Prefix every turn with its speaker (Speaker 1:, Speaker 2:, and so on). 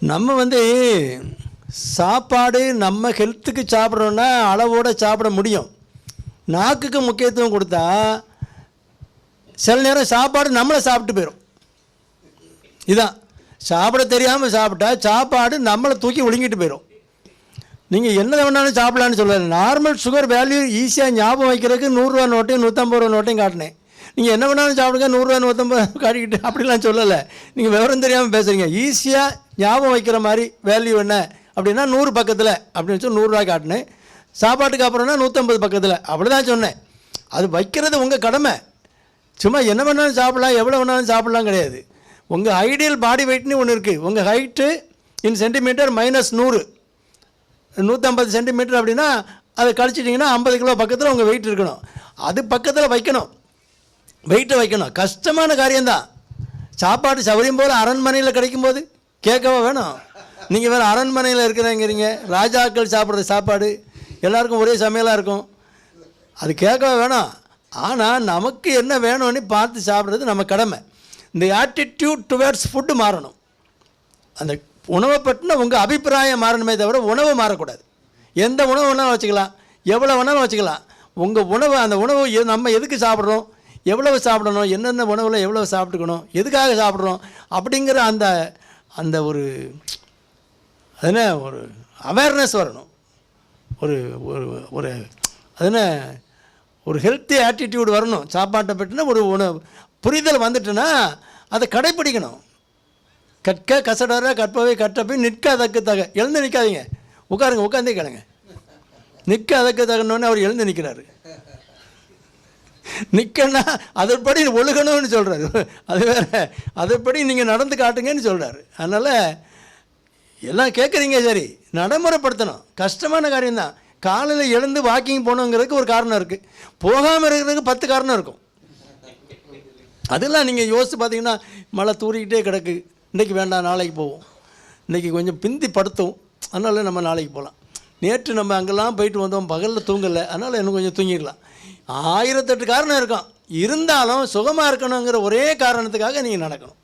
Speaker 1: நம்ம வந்து சாப்பாடு நம்ம ஹெல்த்துக்கு சாப்பிட்றோன்னா அளவோடு சாப்பிட முடியும். நாக்குக்கு முக்கியத்துவம் கொடுத்தா சில நேரம் சாப்பாடு நம்மளை சாப்பிட்டு போயிடும். இதான் சாப்பிட தெரியாமல் சாப்பிட்டா சாப்பாடு நம்மளை தூக்கி ஒழுங்கிட்டு போயிடும். நீங்கள் என்ன வேணாலும் சாப்பிட்லான்னு சொல்லலை. நார்மல் சுகர் வேல்யூ ஈஸியாக ஞாபகம் வைக்கிறதுக்கு 100 ரூபா நோட்டையும் 150 ரூபா நோட்டையும் காட்டினேன். நீங்கள் என்ன வேணாலும் சாப்பிடுங்க 100 ரூபா 150 காட்டிக்கிட்டு அப்படிலாம் சொல்லலை. நீங்கள் விவரம் தெரியாமல் பேசுகிறீங்க. ஈஸியாக ஞாபகம் வைக்கிற மாதிரி வேல்யூ என்ன அப்படின்னா 100 பக்கத்தில் அப்படின்னு சொல்லி 100 ரூபா காட்டினேன். சாப்பாட்டுக்கு அப்புறம்னா 150 பக்கத்தில் அப்படி தான் சொன்னேன். அது வைக்கிறது உங்கள் கடமை. சும்மா என்ன வேணாலும் சாப்பிட்லாம் எவ்வளோ வேணாலும் சாப்பிட்லாம் கிடையாது. உங்கள் ஐடியல் பாடி வெயிட்னு ஒன்று இருக்குது. உங்கள் ஹைட்டு இன் சென்டிமீட்டர் -100 150 சென்டிமீட்டர் அப்படின்னா அதை கழிச்சிட்டிங்கன்னா 50 கிலோ பக்கத்தில் உங்கள் வெயிட் இருக்கணும். அது பக்கத்தில் வைக்கணும், வெயிட்டை வைக்கணும். கஷ்டமான காரியம்தான். சாப்பாடு சௌகரியம் போல் அரண்மனையில் கிடைக்கும்போது கேட்கவா வேணும்? நீங்கள் வேறு அரண்மனையில் இருக்கிறேங்கிறீங்க. ராஜாக்கள் சாப்பிட்ற சாப்பாடு எல்லாருக்கும் ஒரே சமையலாக இருக்கும். அது கேட்கவா வேணும்? ஆனால் நமக்கு என்ன வேணும்னு பார்த்து சாப்பிட்றது நம்ம கடமை. இந்த ஆட்டிடியூட் டுவேர்ட்ஸ் ஃபுட்டு மாறணும். அந்த உணவை பற்றின உங்கள் அபிப்பிராயம் மாறணுமே தவிர உணவு மாறக்கூடாது. எந்த உணவு வேணாலும் வச்சுக்கலாம், எவ்வளோ வேணாலும் வச்சுக்கலாம். உங்கள் உணவு, அந்த உணவு நம்ம எதுக்கு சாப்பிட்றோம், எவ்வளவு சாப்பிடணும், என்னென்ன உணவில் எவ்வளவு சாப்பிட்டுக்கணும், எதுக்காக சாப்பிட்றோம் அப்படிங்கிற அந்த அந்த ஒரு அதுன ஒரு அவேர்னஸ் வரணும். ஒரு ஒரு ஒரு அதுன ஒரு ஹெல்த்தி ஆட்டிடியூடு வரணும். சாப்பாட்டை பற்றின ஒரு புரிதல் வந்துட்டுன்னா அதை கடைப்பிடிக்கணும். கற்க கசடர கற்பவை கற்றப்பை நிற்க அதற்கு தக. எழுந்து நிற்காதீங்க, உட்காருங்க, உட்காந்தே கிடங்க. நிற்க அதற்கு தகனோன்னு அவர் எழுந்து நிற்கிறாரு. நிற்கன்னா அதன்படி ஒழுகணும்னு சொல்கிறாரு. அது வேறு, அதன்படி நீங்கள் நடந்து காட்டுங்கன்னு சொல்கிறாரு. அதனால் எல்லாம் கேட்குறீங்க, சரி, நடைமுறைப்படுத்தணும். கஷ்டமான காரியம்தான். காலையில் எழுந்து வாக்கிங் போகணுங்கிறதுக்கு ஒரு காரணம் இருக்குது, போகாமல் இருக்கிறதுக்கு 10 காரணம் இருக்கும். அதெல்லாம் நீங்கள் யோசித்து பார்த்தீங்கன்னா மழை தூரிக்கிட்டே கிடக்கு, இன்றைக்கி வேண்டாம் நாளைக்கு போவோம், இன்றைக்கி கொஞ்சம் பிந்தி படுத்தும், அதனால் நம்ம நாளைக்கு போகலாம். நேற்று நம்ம அங்கெல்லாம் போயிட்டு வந்தோம், பகலில் தூங்கலை, அதனால் இன்னும் கொஞ்சம் தூங்கிடலாம். 1008 காரணம் இருக்கும். இருந்தாலும் சுகமாக இருக்கணுங்கிற ஒரே காரணத்துக்காக நீங்கள் நடக்கணும்.